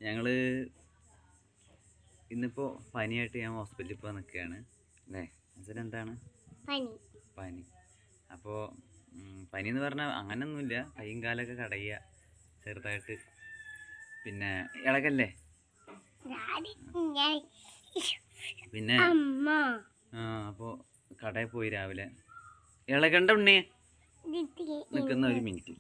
ഞങ്ങൾ ഇന്നിപ്പോൾ പനിയായിട്ട് ഞാൻ ഹോസ്പിറ്റലിൽ പോകാൻ നിൽക്കുകയാണ് അല്ലേ? എന്താണ് പനി? അപ്പോൾ പനി എന്ന് പറഞ്ഞാൽ അങ്ങനെയൊന്നുമില്ല, കൈയും കാലൊക്കെ കടയുക ചെറുതായിട്ട്, പിന്നെ ഇളകല്ലേ, പിന്നെ അപ്പോൾ കടയിൽ പോയി രാവിലെ. ഇളകണ്ട ഉണ്ണി, നിൽക്കുന്ന ഒരു മിനിറ്റ്.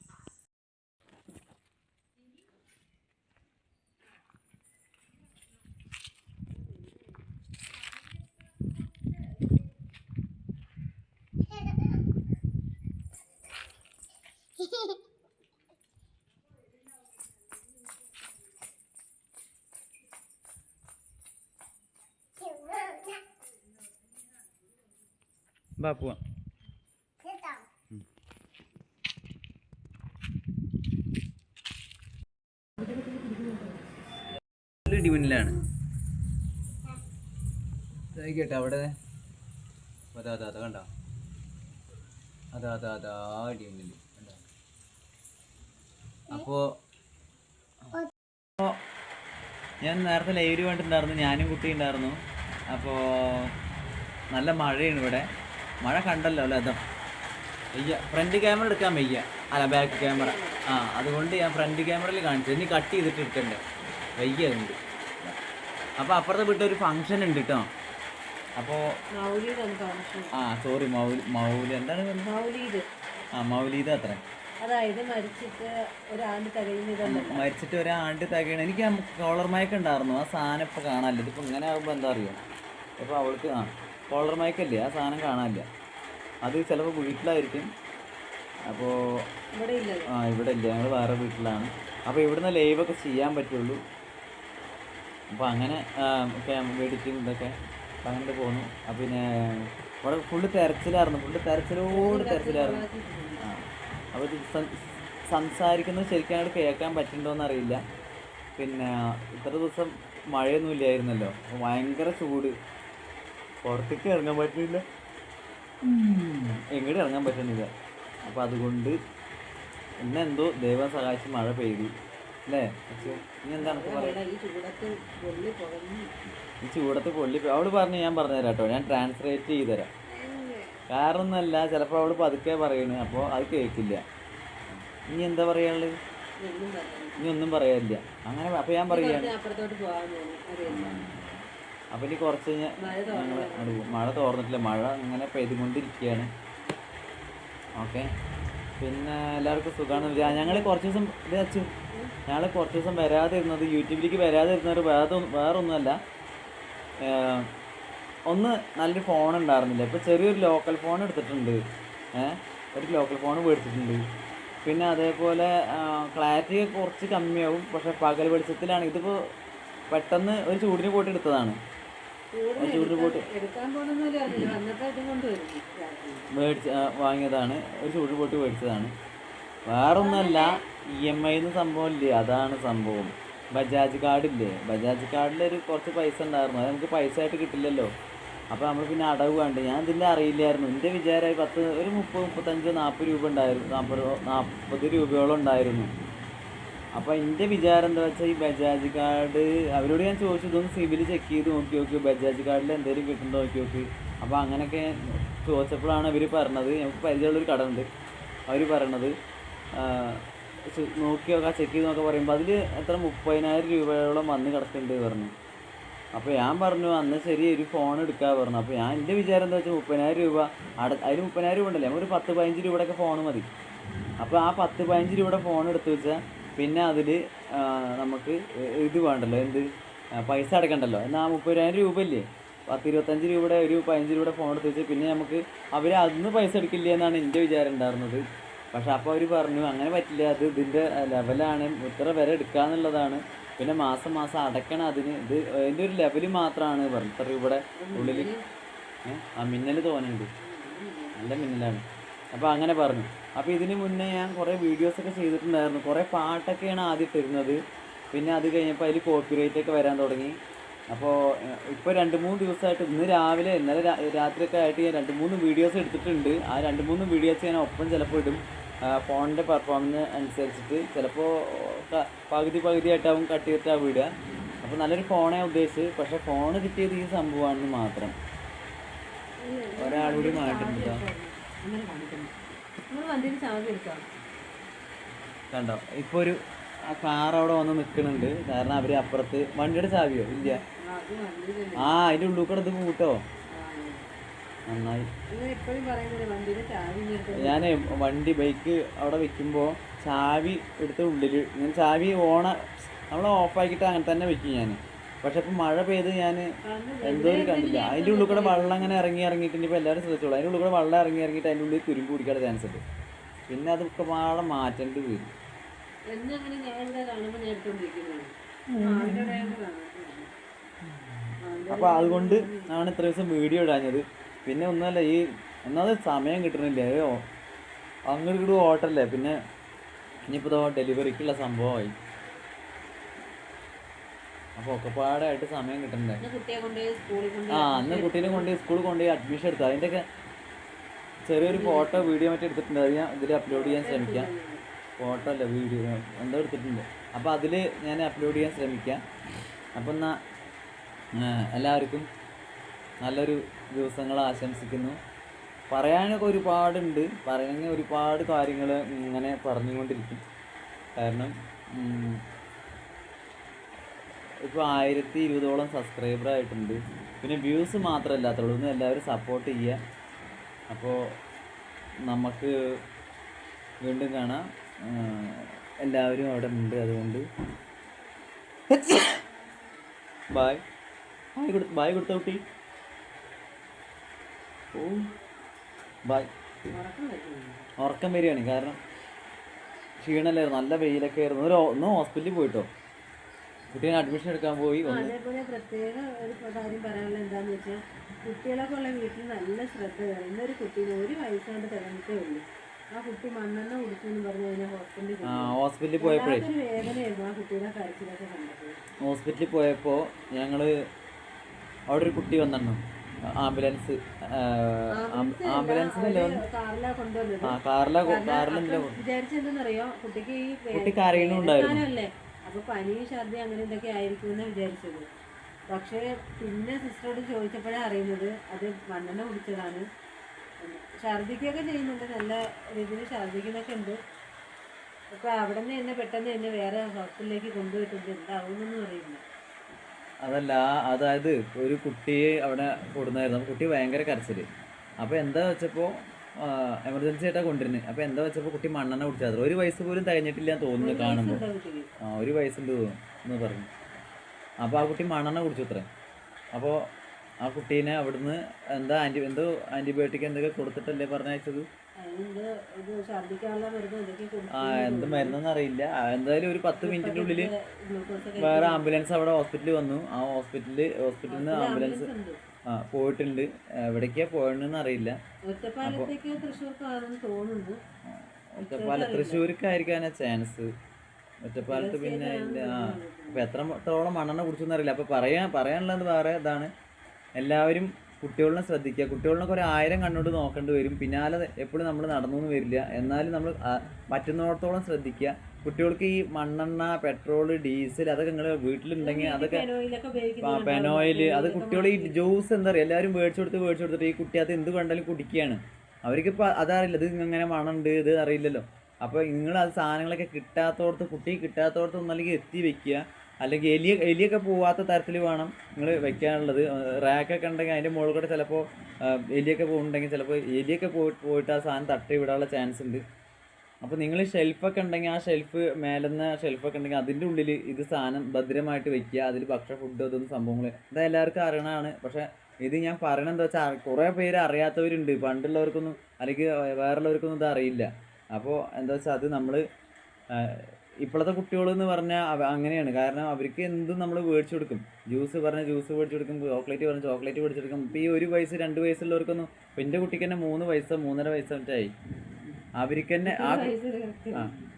ബാ പോവാം. ഇടിമുന്നിലാണ് കേട്ടോ. അവിടെ അതാ കണ്ടോ, അതാ ഇടിമുന്നിൽ കണ്ടോ. അപ്പോൾ ഞാൻ നേരത്തെ ലൈവ് കണ്ടിട്ടുണ്ടായിരുന്നു, ഞാനും കുട്ടി ഉണ്ടായിരുന്നു. അപ്പോൾ നല്ല മഴയാണ് ഇവിടെ. മഴ കണ്ടല്ലോ അല്ലേ? അതാ വയ്യ, ഫ്രണ്ട് ക്യാമറ എടുക്കാൻ വയ്യ, അല്ല ബാക്ക് ക്യാമറ. അതുകൊണ്ട് ഞാൻ ഫ്രണ്ട് ക്യാമറയിൽ കാണിച്ചു, ഇനി കട്ട് ചെയ്തിട്ട് എടുക്കണ്ടേ, വയ്യ ഉണ്ട്. അപ്പോൾ അപ്പുറത്തെ വീട്ടിൽ ഒരു ഫംഗ്ഷൻ ഉണ്ട് കേട്ടോ. അപ്പോൾ സോറി, മൗലി എന്താണ് മൗലീദ് അത്ര. അതായത് മരിച്ചിട്ട് ഒരാണ്ട് തികയണ. എനിക്ക് കോളർ മയക്കം ഉണ്ടായിരുന്നു, ആ സാധനം ഇപ്പോൾ കാണാനില്ല. ഇതിപ്പോൾ ഇങ്ങനെ ആകുമ്പോൾ എന്താ അറിയോ, ഇപ്പോൾ അവൾക്ക് കോളർ മയക്കല്ലേ, ആ സാധനം കാണാനില്ല. അത് ചിലപ്പോൾ വീട്ടിലായിരിക്കും. അപ്പോൾ ഇവിടെ ഇല്ല, ഞങ്ങൾ വേറെ വീട്ടിലാണ്. അപ്പോൾ ഇവിടുന്ന് ലൈവൊക്കെ ചെയ്യാൻ പറ്റുള്ളൂ. അപ്പോൾ അങ്ങനെ ഒക്കെ എഡിറ്റിങ് ഇതൊക്കെ അപ്പം അങ്ങനെ പോകുന്നു. പിന്നെ ഇവിടെ ഫുള്ള് തെരച്ചിലായിരുന്നു. അപ്പോൾ സംസാരിക്കുന്നത് ശരിക്കും അങ്ങോട്ട് കേൾക്കാൻ പറ്റുന്നുണ്ടോയെന്ന് അറിയില്ല. പിന്നെ ഇത്ര ദിവസം മഴയൊന്നും ഇല്ലായിരുന്നല്ലോ, അപ്പോൾ ഭയങ്കര ചൂട്, പുറത്തേക്ക് ഇറങ്ങാൻ പറ്റുന്നില്ല, എങ്ങോട്ട് ഇറങ്ങാൻ പറ്റുന്നില്ല. അപ്പോൾ അതുകൊണ്ട് ഇന്നെന്തോ ദൈവം സഹായിച്ച് മഴ പെയ്തു അല്ലേ? ഇനി എന്താണ് പറയുക, ഈ ചൂടത്ത് പൊള്ളി. അവള് പറഞ്ഞു, ഞാൻ പറഞ്ഞുതരാം കേട്ടോ, ഞാൻ ട്രാൻസ്ലേറ്റ് ചെയ്തുതരാം. കാരണം ഒന്നല്ല, ചിലപ്പോൾ അവള് പതുക്കെ പറയുന്നു, അപ്പോൾ അത് കേൾക്കില്ല. ഇനി എന്താ പറയാനുള്ളത്? ഇനി ഒന്നും പറയാനില്ല അങ്ങനെ. അപ്പോൾ ഞാൻ പറയുകയാണ്, അപ്പോൾ ഇനി കുറച്ച് ഞങ്ങൾ മഴ തോർന്നിട്ടില്ല, മഴ ഇങ്ങനെ പെയ്തുകൊണ്ടിരിക്കുകയാണ്. ഓക്കെ, പിന്നെ എല്ലാവർക്കും സുഖമാണ്. ഞങ്ങൾ കുറച്ച് ദിവസം വരാതിരുന്നത്, യൂട്യൂബിലേക്ക് വരാതിരുന്നത് വേറൊന്നുമല്ല. ഒന്ന് നല്ലൊരു ഫോൺ ഉണ്ടായിരുന്നില്ല, ഇപ്പോൾ ചെറിയൊരു ലോക്കൽ ഫോൺ എടുത്തിട്ടുണ്ട്. ഒരു ലോക്കൽ ഫോൺ മേടിച്ചിട്ടുണ്ട്. പിന്നെ അതേപോലെ ക്ലാരിറ്റി കുറച്ച് കമ്മിയാവും, പക്ഷേ പകൽ വെളിച്ചത്തിലാണ്. ഇതിപ്പോൾ പെട്ടെന്ന് ഒരു ചൂടിന് പോയിട്ട് എടുത്തതാണ്. വാങ്ങിയതാണ്, ഒരു ചൂടിന് പോയിട്ട് മേടിച്ചതാണ്. വേറൊന്നുമല്ല, EMI സംഭവം ഇല്ലേ, അതാണ് സംഭവം. ബജാജ് കാർഡില്ലേ, ബജാജ് കാർഡിലൊരു കുറച്ച് പൈസ ഉണ്ടായിരുന്നു, അത് നമുക്ക് പൈസ ആയിട്ട് കിട്ടില്ലല്ലോ. അപ്പോൾ നമ്മൾ പിന്നെ അടവ് വേണ്ട. ഞാൻ ഇതിൻ്റെ അറിയില്ലായിരുന്നു. എൻ്റെ വിചാരമായി ഒരു 30-35-40 രൂപ ഉണ്ടായിരുന്നു, 40 രൂപയോളം ഉണ്ടായിരുന്നു. അപ്പോൾ എൻ്റെ വിചാരം എന്താ വെച്ചാൽ, ഈ ബജാജ് കാർഡ് അവരോട് ഞാൻ ചോദിച്ചു, ഇതൊന്ന് സിബിൽ ചെക്ക് ചെയ്ത് നോക്കി, ബജാജ് കാർഡിൽ എന്തെങ്കിലും കിട്ടുന്നുണ്ടോ നോക്കി. അപ്പോൾ അങ്ങനെയൊക്കെ ചോദിച്ചപ്പോഴാണ് അവർ പറഞ്ഞത്, നമുക്ക് പരിചയമുള്ളൊരു കട ഉണ്ട്, അവർ പറയണത് നോക്കി നോക്കാം, ചെക്ക് ചെയ്ത് നോക്കാൻ പറയുമ്പോൾ അതിൽ എത്ര 30,000 രൂപയോളം വന്ന് കിടക്കുന്നുണ്ട് പറഞ്ഞു. അപ്പോൾ ഞാൻ പറഞ്ഞു, അന്ന് ശരി, ഒരു ഫോൺ എടുക്കാൻ പറഞ്ഞു. അപ്പോൾ ഞാൻ എൻ്റെ വിചാരം എന്താ വെച്ചാൽ 30,000 രൂപ അതിൽ 30,000 രൂപ ഉണ്ടല്ലേ, ഒരു 10-15 രൂപയുടെയൊക്കെ ഫോൺ മതി. അപ്പോൾ ആ 10-15 രൂപയുടെ ഫോൺ എടുത്ത് വെച്ചാൽ പിന്നെ അതിൽ നമുക്ക് ഇത് വേണ്ടല്ലോ, പൈസ അടക്കണ്ടല്ലോ. എന്നാൽ 30,000 രൂപ ഇല്ലേ, 10-25 രൂപയുടെ ഒരു 15 രൂപയുടെ ഫോൺ എടുത്ത് വെച്ചാൽ പിന്നെ നമുക്ക് അവർ അതിന് പൈസ എടുക്കില്ല എന്നാണ് എൻ്റെ വിചാരം ഉണ്ടായിരുന്നത്. പക്ഷെ അപ്പോൾ അവർ പറഞ്ഞു, അങ്ങനെ പറ്റില്ല, അത് ഇതിൻ്റെ ലെവലാണ്, ഇത്ര വരെ എടുക്കാന്നുള്ളതാണ്, പിന്നെ മാസം അടയ്ക്കണം അതിന്, അതിൻ്റെ ഒരു ലെവൽ മാത്രമാണ് പറഞ്ഞു. ഇത്ര രൂപയുടെ ഉള്ളിൽ മിന്നൽ തോന്നുന്നുണ്ട്, നല്ല മിന്നലാണ്. അപ്പോൾ അങ്ങനെ പറഞ്ഞു. അപ്പോൾ ഇതിന് മുന്നേ ഞാൻ കുറേ വീഡിയോസൊക്കെ ചെയ്തിട്ടുണ്ടായിരുന്നു. കുറേ പാട്ടൊക്കെയാണ് ആദ്യം ഇട്ടിരുന്നത്. പിന്നെ അത് കഴിഞ്ഞപ്പോൾ അതിൽ കോപ്പിറൈറ്റൊക്കെ വരാൻ തുടങ്ങി. അപ്പോൾ ഇപ്പോൾ 2-3 ദിവസമായിട്ട്, ഇന്നലെ രാത്രിയൊക്കെ ആയിട്ട് ഞാൻ 2-3 വീഡിയോസ് എടുത്തിട്ടുണ്ട്. ആ 2-3 വീഡിയോസ് ഞാൻ ഒപ്പം ചിലപ്പോൾ ഇടും. ഫോണിൻ്റെ പെർഫോമൻസ് അനുസരിച്ചിട്ട് ചിലപ്പോൾ പകുതി പകുതിയായിട്ടാവും കട്ട് ചെയ്തിട്ടാണ് വിടുക. അപ്പോൾ നല്ലൊരു ഫോണേ ഉദ്ദേശിച്ച്, പക്ഷെ ഫോൺ കിട്ടിയത് ഈ സംഭവമാണെന്ന് മാത്രം. ഒരാൾ കൂടി മാറ്റിട്ടുണ്ട് കണ്ടോ. ഇപ്പോൾ ഒരു കാർ അവിടെ വന്ന് നിൽക്കുന്നുണ്ട്, കാരണം അവർ അപ്പുറത്ത് വണ്ടിയുടെ ചാവിയോ ഇല്ല. അതിൻ്റെ ഉള്ളിൽ കൂടെ ഇത് കൂട്ടോ. നന്നായി. ഞാൻ വണ്ടി ബൈക്ക് അവിടെ വെക്കുമ്പോൾ ചാവി എടുത്ത ഉള്ളിൽ ഞാൻ ചാവി നമ്മൾ ഓഫാക്കിയിട്ട് അങ്ങനെ തന്നെ വെക്കും ഞാൻ. പക്ഷെ ഇപ്പം മഴ പെയ്ത് ഞാൻ എന്തോ ഒരു കണ്ടില്ല, അതിൻ്റെ ഉള്ളിൽ കൂടെ വെള്ളം അങ്ങനെ ഇറങ്ങിയിട്ടുണ്ട്. ഇപ്പോൾ എല്ലാവരും ശ്രദ്ധിച്ചോളൂ, അതിൻ്റെ ഉള്ളിൽ കൂടെ വെള്ളം ഇറങ്ങിയിട്ട് അതിൻ്റെ ഉള്ളിൽ തുരുമ്പ് പിടിക്കാനുള്ള ചാൻസ് ഉണ്ട്. പിന്നെ അതൊക്കെ പാടെ മാറ്റേണ്ടി വരും. അപ്പോൾ അതുകൊണ്ട് ആണ് ഇത്ര ദിവസം വീഡിയോ ഇടാഞ്ഞത്. പിന്നെ ഒന്നുമല്ല, ഒന്നാമത് സമയം കിട്ടണില്ല. അങ്ങോട്ട് ഇങ്ങോട്ട് ഓട്ടല്ലേ. പിന്നെ ഇനിയിപ്പോൾ ഡെലിവറിക്കുള്ള സംഭവമായി. അപ്പോൾ ഒക്കെ പാടായിട്ട് സമയം കിട്ടണ്ടേ. അന്ന് കുട്ടീനെ കൊണ്ടുപോയി സ്കൂളിൽ കൊണ്ടുപോയി അഡ്മിഷൻ എടുത്തു. അതിൻ്റെയൊക്കെ ചെറിയൊരു ഫോട്ടോ വീഡിയോ മറ്റേ എടുത്തിട്ടുണ്ട്. അത് ഞാൻ ഇതിൽ അപ്ലോഡ് ചെയ്യാൻ ശ്രമിക്കാം. ഫോട്ടോ അല്ല, വീഡിയോ എന്തോ എടുത്തിട്ടുണ്ട്. അപ്പോൾ അതിൽ ഞാൻ അപ്ലോഡ് ചെയ്യാൻ ശ്രമിക്കാം. അപ്പം എന്നാൽ എല്ലാവർക്കും നല്ലൊരു ദിവസങ്ങൾ ആശംസിക്കുന്നു. പറയാനൊക്കെ ഒരുപാടുണ്ട്, പറയണമെങ്കിൽ ഒരുപാട് കാര്യങ്ങൾ ഇങ്ങനെ പറഞ്ഞുകൊണ്ടിരിക്കും. കാരണം ഇപ്പോൾ 1020ഓളം സബ്സ്ക്രൈബർ ആയിട്ടുണ്ട്. പിന്നെ വ്യൂസ് മാത്രമല്ലാത്തുള്ളൂ, ഒന്ന് എല്ലാവരും സപ്പോർട്ട് ചെയ്യുക. അപ്പോൾ നമുക്ക് വീണ്ടും കാണാം. എല്ലാവരും അവിടെ ഉണ്ട്. അതുകൊണ്ട് ബായ് ബായ് കൊടുത്ത കുട്ടി. ഓ ബായ്. ഉറക്കം വരികയാണ്, കാരണം ക്ഷീണമല്ലായിരുന്നു, നല്ല വെയിലൊക്കെ ആയിരുന്നു. ഒന്ന് ഹോസ്പിറ്റലിൽ പോയിട്ടോ, കുട്ടീനെ അഡ്മിഷൻ എടുക്കാൻ പോയി. അതേപോലെ പ്രത്യേക ഒരു കാര്യം പറയാനുള്ള എന്താന്ന് വെച്ചാൽ, കുട്ടികളൊക്കെ ഉള്ള വീട്ടിൽ നല്ല ശ്രദ്ധ വേണം. ഇന്നൊരു കുട്ടീനെ 1 വയസ്സാണ്ട് തികഞ്ഞിട്ടേ ഉള്ളൂ. ആ കുട്ടി മണ്ണെണ്ണ കുടിച്ചെന്ന് പറഞ്ഞു കഴിഞ്ഞാൽ ഹോസ്പിറ്റലിൽ പോയപ്പോഴേ വേദനയായിരുന്നു ആ കുട്ടീനെ കരച്ചിലൊക്കെ കണ്ടപ്പോൾ. ഹോസ്പിറ്റലിൽ പോയപ്പോൾ ഞങ്ങൾ അവിടെ ഒരു കുട്ടി വന്നു, ആംബുലൻസിനല്ലേ വിചാരിച്ചെന്തെന്നറിയോ, കുട്ടിക്ക് കുട്ടി കരയണുണ്ടായിരുന്നു. അപ്പൊ പനിയും ഛർദി അങ്ങനെ എന്തൊക്കെ ആയിരിക്കും എന്ന് വിചാരിച്ചത്. പക്ഷേ പിന്നെ സിസ്റ്ററോട് ചോദിച്ചപ്പോഴാണ് അറിയുന്നത് അത് മണ്ണെണ്ണ കുടിച്ചതാണ്. ഛർദിക്കൊക്കെ ചെയ്യുന്നുണ്ട്, നല്ല രീതിയിൽ ഛർദിക്കുന്നൊക്കെ ഉണ്ട്. അപ്പൊ അവിടെ നിന്ന് തന്നെ പെട്ടെന്ന് തന്നെ വേറെ ഹോസ്പിറ്റലിലേക്ക് കൊണ്ടുപോയിട്ടുണ്ട്. എന്താവുമെന്നൊന്നും അറിയില്ല. അതല്ല, അതായത് ഒരു കുട്ടിയെ അവിടെ കൊടുന്നായിരുന്നു. അപ്പോൾ കുട്ടി ഭയങ്കര കരച്ചില്. അപ്പോൾ എന്താ വെച്ചപ്പോൾ എമർജൻസി ആയിട്ടാണ് കൊണ്ടുവരുന്നത്. അപ്പോൾ എന്താ വെച്ചപ്പോൾ കുട്ടി മണ്ണെണ്ണ കുടിച്ചാൽ 1 വയസ്സ് പോലും തികഞ്ഞിട്ടില്ല തോന്നുന്നു കാണുമ്പോൾ. 1 വയസ്സുണ്ട് എന്ന് പറഞ്ഞു. അപ്പോൾ ആ കുട്ടി മണ്ണെണ്ണ കുടിച്ചു അത്രേ. അപ്പോൾ ആ കുട്ടീനെ അവിടുന്ന് എന്തോ ആൻറ്റിബയോട്ടിക് എന്തൊക്കെ കൊടുത്തിട്ടല്ലേ പറഞ്ഞയച്ചത്. എന്ത് മരുന്നെന്ന് അറിയില്ല. എന്തായാലും ഒരു 10 മിനിറ്റിൻ്റെ ഉള്ളിൽ വേറെ ആംബുലൻസ് അവിടെ ഹോസ്പിറ്റലിൽ വന്നു. ആ ഹോസ്പിറ്റലിൽ നിന്ന് ആംബുലൻസ് പോയിട്ടുണ്ട്. എവിടേക്കാ പോയെന്ന് അറിയില്ല. തൃശ്ശൂർക്കായിരിക്കാനാ ചാൻസ്. ഒറ്റപ്പാലത്ത് പിന്നെ അപ്പോൾ എത്രത്തോളം മണ്ണെണ്ണ കുടിച്ചെന്ന് അറിയില്ല. അപ്പോൾ പറയാനുള്ളത് വേറെ ഇതാണ്, എല്ലാവരും കുട്ടികളെ ശ്രദ്ധിക്കുക. കുട്ടികളിനൊക്കെ 1000 കണ്ണോട് നോക്കേണ്ടി വരും. പിന്നാലെ എപ്പോഴും നമ്മൾ നടന്നൊന്നും വരില്ല. എന്നാലും നമ്മൾ പറ്റുന്നിടത്തോളം ശ്രദ്ധിക്കുക. കുട്ടികൾക്ക് ഈ മണ്ണെണ്ണ, പെട്രോൾ, ഡീസൽ അതൊക്കെ നിങ്ങൾ വീട്ടിലുണ്ടെങ്കിൽ അതൊക്കെ പെനോയിൽ, അത് കുട്ടികൾ ഈ ജ്യൂസ് എന്താ പറയുക, എല്ലാവരും മേടിച്ചു കൊടുത്തിട്ട് ഈ കുട്ടി അത് എന്ത് കണ്ടാലും കുടിക്കുകയാണ്. അവർക്കിപ്പോൾ അതറിയില്ല, ഇത് ഇങ്ങനെ മണമുണ്ട്, ഇത് അറിയില്ലല്ലോ. അപ്പോൾ നിങ്ങൾ അത് സാധനങ്ങളൊക്കെ കുട്ടി കിട്ടാത്തടത്ത് ഒന്നല്ലെങ്കിൽ എത്തി വെക്കുക. അല്ലെങ്കിൽ എലിയൊക്കെ പോവാത്ത തരത്തിൽ വേണം നിങ്ങൾ വെക്കാനുള്ളത്. റാക്കൊക്കെ ഉണ്ടെങ്കിൽ അതിൻ്റെ മുകളിൽ കൂടെ ചിലപ്പോൾ എലിയൊക്കെ പോകുന്നുണ്ടെങ്കിൽ ചിലപ്പോൾ എലിയൊക്കെ പോയിട്ട് ആ സാധനം തട്ടി വിടാനുള്ള ചാൻസ് ഉണ്ട്. അപ്പോൾ നിങ്ങൾ ഷെൽഫൊക്കെ ഉണ്ടെങ്കിൽ ആ മേലെന്ന ഷെൽഫൊക്കെ ഉണ്ടെങ്കിൽ അതിൻ്റെ ഉള്ളിൽ ഇത് സാധനം ഭദ്രമായിട്ട് വെക്കുക. അതിൽ ഫുഡ് അതൊന്നും സംഭവങ്ങൾ ഇതാ എല്ലാവർക്കും അറിയണതാണ്. പക്ഷേ ഇത് ഞാൻ പറയണത് എന്താ വെച്ചാൽ കുറേ പേര് അറിയാത്തവരുണ്ട്, പണ്ടുള്ളവർക്കൊന്നും അല്ലെങ്കിൽ വേറെയുള്ളവർക്കൊന്നും ഇത് അറിയില്ല. അപ്പോൾ എന്താ വെച്ചാൽ അത് നമ്മൾ ഇപ്പോഴത്തെ കുട്ടികളെന്ന് പറഞ്ഞാൽ അങ്ങനെയാണ്. കാരണം അവർക്ക് എന്തും നമ്മൾ മേടിച്ചു കൊടുക്കും. ജ്യൂസ് മേടിച്ചു കൊടുക്കും, ചോക്ലേറ്റ് മേടിച്ചു കൊടുക്കും. ഇപ്പോൾ ഈ 1 വയസ്സ് 2 വയസ്സുള്ളവർക്കൊന്നും, ഇപ്പോൾ എൻ്റെ കുട്ടിക്ക് തന്നെ 3 വയസ്സോ 3.5 വയസ്സോ മറ്റായി. അവർക്ക് തന്നെ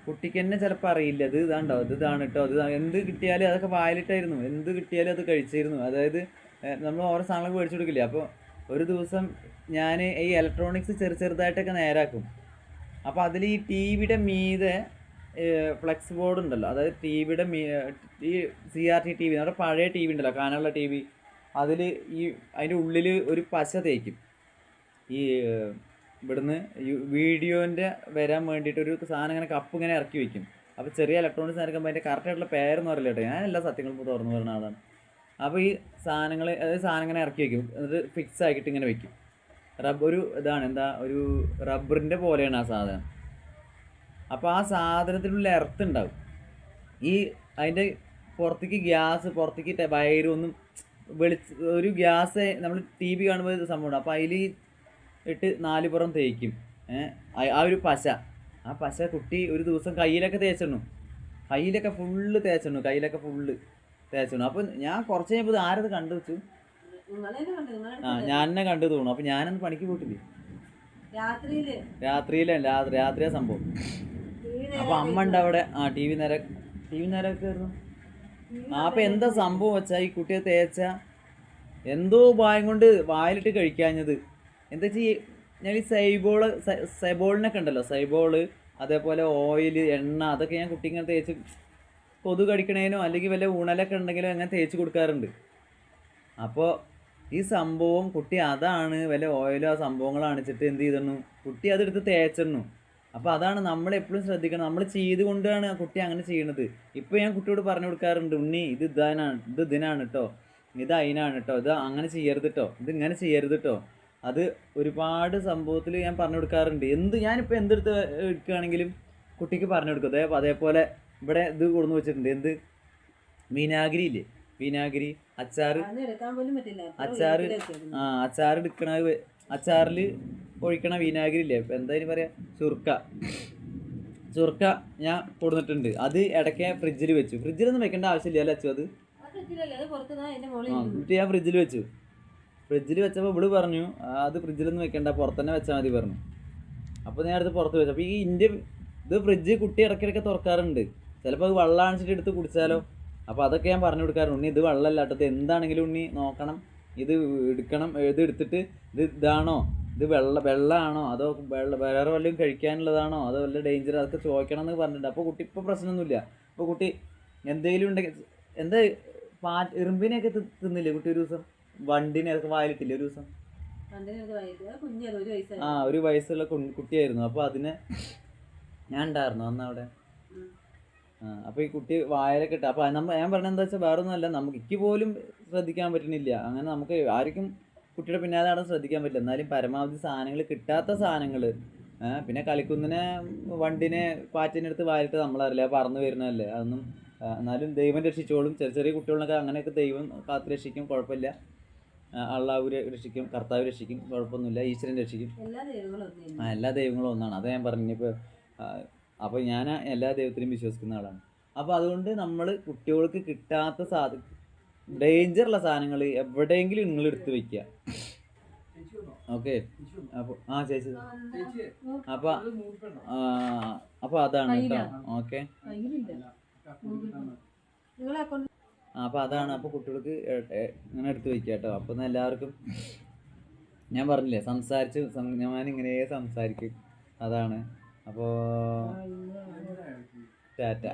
കുട്ടിക്ക് തന്നെ ചിലപ്പോൾ അറിയില്ല ഇത് ഇതാണ്ടോ, ഇതാണ് കേട്ടോ, എന്ത് കിട്ടിയാലും അതൊക്കെ വായിലിട്ടായിരുന്നു, എന്ത് കിട്ടിയാലും അത് കഴിച്ചിരുന്നു. അതായത് നമ്മൾ ഓരോ സാധനങ്ങളൊക്കെ മേടിച്ചു കൊടുക്കില്ലേ. അപ്പോൾ ഒരു ദിവസം ഞാൻ ഈ ഇലക്ട്രോണിക്സ് ചെറുതായിട്ടൊക്കെ നേരാക്കും. അപ്പോൾ അതിൽ ഈ ടി വിയുടെ മീതെ ഫ്ലെക്സ് ബോർഡ് ഉണ്ടല്ലോ, അതായത് ടി വിയുടെ ഈ CRT TV, നമ്മുടെ പഴയ TV ഉണ്ടല്ലോ, കനമുള്ള TV, അതിൽ അതിൻ്റെ ഉള്ളിൽ ഒരു പശ തേക്കും. ഈ ഇവിടുന്ന് വീഡിയോൻ്റെ വരാൻ വേണ്ടിയിട്ട് ഒരു സാധനം ഇങ്ങനെ കപ്പ് ഇങ്ങനെ ഇറക്കി വെക്കും. അപ്പോൾ ചെറിയ ഇലക്ട്രോണിക്സ് ഇറക്കുമ്പോൾ അതിൻ്റെ കറക്റ്റായിട്ടുള്ള പേരൊന്നും അറിയില്ല കേട്ടോ, ഞാൻ എല്ലാ സത്യങ്ങളും ഇപ്പോൾ തുറന്നു പറയുന്ന ആളാണ്. അപ്പോൾ ഈ സാധനങ്ങൾ, അതായത് സാധനം ഇങ്ങനെ ഇറക്കി വെക്കും, എന്നിട്ട് ഫിക്സ് ആക്കിയിട്ട് ഇങ്ങനെ വെക്കും. ഒരു ഇതാണ് ഒരു റബ്ബറിൻ്റെ പോലെയാണ് ആ സാധനം. അപ്പോൾ ആ സാധനത്തിനുള്ള എർത്ത് ഉണ്ടാവും. അതിൻ്റെ പുറത്തേക്ക് ഗ്യാസ്, പുറത്തേക്ക് വയറൊന്നും ഒരു ഗ്യാസ് നമ്മൾ TV കാണുമ്പോൾ സംഭവമുണ്ട്. അപ്പോൾ അതിൽ ഇട്ട് 4 പുറം തേക്കും. ആ ഒരു പശ, ആ പശ കുട്ടി ഒരു ദിവസം കയ്യിലൊക്കെ തേച്ചിടണം, കയ്യിലൊക്കെ ഫുള്ള് തേച്ചിടണം. അപ്പോൾ ഞാൻ കുറച്ച് കഴിഞ്ഞപ്പോൾ ആരത് കണ്ടു വെച്ചു, ഞാൻ തന്നെ കണ്ടു തോന്നുന്നു. അപ്പോൾ ഞാനന്ന് പണിക്ക് പോയിട്ടില്ലേ, രാത്രിയാ സംഭവം. അപ്പോൾ അമ്മ ഉണ്ട് അവിടെ, TV നേരൊക്കെ ആയിരുന്നു. അപ്പോൾ എന്താ സംഭവം വെച്ചാൽ ഈ കുട്ടിയെ തേച്ച എന്തോ ഭയം കൊണ്ട് വായിലിട്ട് കഴിക്കാഞ്ഞത് എന്താ വെച്ചാൽ, ഞാൻ ഈ സൈബോളിനൊക്കെ ഉണ്ടല്ലോ, സൈബോള്, അതേപോലെ ഓയിൽ, എണ്ണ, അതൊക്കെ ഞാൻ കുട്ടി ഇങ്ങനെ തേച്ച് കൊതു കടിക്കണേനോ അല്ലെങ്കിൽ വല്ല ഊണലൊക്കെ ഉണ്ടെങ്കിലോ അങ്ങനെ തേച്ച് കൊടുക്കാറുണ്ട്. അപ്പോൾ ഈ സംഭവം കുട്ടി അതാണ് വല്ല ഓയിലോ ആ സംഭവങ്ങൾ അണിച്ചിട്ട് എന്ത് ചെയ്തിരുന്നു, കുട്ടി അതെടുത്ത് തേച്ചിരുന്നു. അപ്പോൾ അതാണ് നമ്മൾ എപ്പോഴും ശ്രദ്ധിക്കണം, നമ്മൾ ചെയ്തുകൊണ്ടാണ് കുട്ടി അങ്ങനെ ചെയ്യണത്. ഇപ്പോൾ ഞാൻ കുട്ടിയോട് പറഞ്ഞു കൊടുക്കാറുണ്ട്, ഉണ്ണി ഇത് ഇതിനാണ് കേട്ടോ, ഇത് അതിനാണ് കേട്ടോ, ഇത് അങ്ങനെ ചെയ്യരുത് കേട്ടോ, ഇത് ഇങ്ങനെ ചെയ്യരുത് കേട്ടോ. അത് ഒരുപാട് സംഭവത്തിൽ ഞാൻ പറഞ്ഞു കൊടുക്കാറുണ്ട്. ഞാനിപ്പോൾ എന്തെടുത്ത് എടുക്കുകയാണെങ്കിലും കുട്ടിക്ക് പറഞ്ഞു കൊടുക്കും. അതേപോലെ ഇവിടെ ഇത് കൊടുന്ന് വെച്ചിട്ടുണ്ട്, വിനാഗിരി ഇല്ലേ, വിനാഗിരി, അച്ചാർ എടുക്കണ, അച്ചാറിൽ ഒഴിക്കണ വിനാഗിരി ഇല്ലേ, ഇപ്പം എന്തായാലും പറയാ, ചുർക്ക ഞാൻ കൊടുത്തിട്ടുണ്ട്. അത് ഇടയ്ക്ക് ഫ്രിഡ്ജിൽ വെച്ചു. ഫ്രിഡ്ജിലൊന്നും വെക്കേണ്ട ആവശ്യമില്ല അല്ലേ അച്ചു, അത് എന്നിട്ട് ഞാൻ ഫ്രിഡ്ജിൽ വെച്ചു. ഫ്രിഡ്ജിൽ വെച്ചപ്പോൾ ഇവിടെ പറഞ്ഞു അത് ഫ്രിഡ്ജിലൊന്നും വെക്കണ്ട, പുറത്ത് തന്നെ വെച്ചാൽ മതി പറഞ്ഞു. അപ്പോൾ ഞാൻ അടുത്ത് പുറത്ത് വെച്ചു. അപ്പോൾ ഇത് ഫ്രിഡ്ജ് കുട്ടി ഇടയ്ക്കിടയ്ക്ക് തുറക്കാറുണ്ട്, ചിലപ്പോൾ അത് വെള്ളം അണിച്ചിട്ട് എടുത്ത് കുടിച്ചാലോ. അപ്പോൾ അതൊക്കെ ഞാൻ പറഞ്ഞു കൊടുക്കാറുണ്ട്, ഉണ്ണി ഇത് വെള്ളമല്ല കേട്ടോ, എന്താണെങ്കിലും ഉണ്ണി നോക്കണം, ഇത് എടുക്കണം, ഇത് എടുത്തിട്ട് ഇതാണോ, ഇത് വെള്ളമാണോ അതോ വേറെ വല്ലതും കഴിക്കാനുള്ളതാണോ അതോ വല്ല ഡേഞ്ചർ, അതൊക്കെ ചോദിക്കണം എന്ന് പറഞ്ഞിട്ടുണ്ട്. അപ്പോൾ കുട്ടി ഇപ്പോൾ പ്രശ്നമൊന്നുമില്ല. അപ്പോൾ കുട്ടി എന്തെങ്കിലും ഉണ്ടെങ്കിൽ ഇറുമ്പിനെയൊക്കെ തിന്നില്ലേ കുട്ടി ഒരു ദിവസം, വണ്ടിനെ അതൊക്കെ വായിലിട്ടില്ലേ ഒരു ദിവസം, ഒരു വയസ്സുള്ള കുട്ടിയായിരുന്നു. അപ്പോൾ അതിനെ ഞാൻ ഉണ്ടായിരുന്നു അന്ന് അവിടെ. അപ്പോൾ ഈ കുട്ടി വായലൊക്കെ ഇട്ട്, അപ്പോൾ ഞാൻ പറഞ്ഞത് എന്താ വെച്ചാൽ വേറെ ഒന്നുമല്ല, എനിക്ക് പോലും ശ്രദ്ധിക്കാൻ പറ്റുന്നില്ല. അങ്ങനെ നമുക്ക് ആർക്കും കുട്ടിയുടെ പിന്നാലെ അവിടെ ശ്രദ്ധിക്കാൻ പറ്റില്ല. എന്നാലും പരമാവധി സാധനങ്ങൾ, കിട്ടാത്ത സാധനങ്ങൾ, പിന്നെ കളിക്കുന്നിനെ വണ്ടിനെ പാറ്റിനെടുത്ത് വായിലിട്ട് നമ്മളറിയില്ല, പറന്ന് വരുന്നതല്ലേ, അതൊന്നും. എന്നാലും ദൈവം രക്ഷിച്ചോളും. ചെറിയ കുട്ടികളൊക്കെ അങ്ങനെയൊക്കെ ദൈവം കാത്ത് രക്ഷിക്കും, കുഴപ്പമില്ല. അള്ളാഹു രക്ഷിക്കും, കർത്താവ് രക്ഷിക്കും, കുഴപ്പമൊന്നുമില്ല, ഈശ്വരൻ രക്ഷിക്കും. എല്ലാ ദൈവങ്ങളും ഒന്നാണ്, അത് ഞാൻ പറഞ്ഞിപ്പോൾ. അപ്പോൾ ഞാൻ എല്ലാ ദൈവത്തിലും വിശ്വസിക്കുന്ന ആളാണ്. അപ്പോൾ അതുകൊണ്ട് നമ്മൾ കുട്ടികൾക്ക് കിട്ടാത്ത ഡേഞ്ചറുള്ള സാധനങ്ങൾ എവിടെയെങ്കിലും നിങ്ങൾ എടുത്ത് വയ്ക്കുക. ഓക്കെ, അപ്പോൾ ചേച്ചി, അപ്പോൾ അതാണ് കേട്ടോ. ഓക്കെ, അപ്പോൾ അതാണ്. അപ്പോൾ കുട്ടികൾക്ക് ഇങ്ങനെ എടുത്ത് വയ്ക്കുക കേട്ടോ. അപ്പോൾ എല്ലാവർക്കും ഞാൻ പറഞ്ഞില്ലേ, ഞാനിങ്ങനെ സംസാരിക്കും, അതാണ്. അപ്പോൾ ടാറ്റ.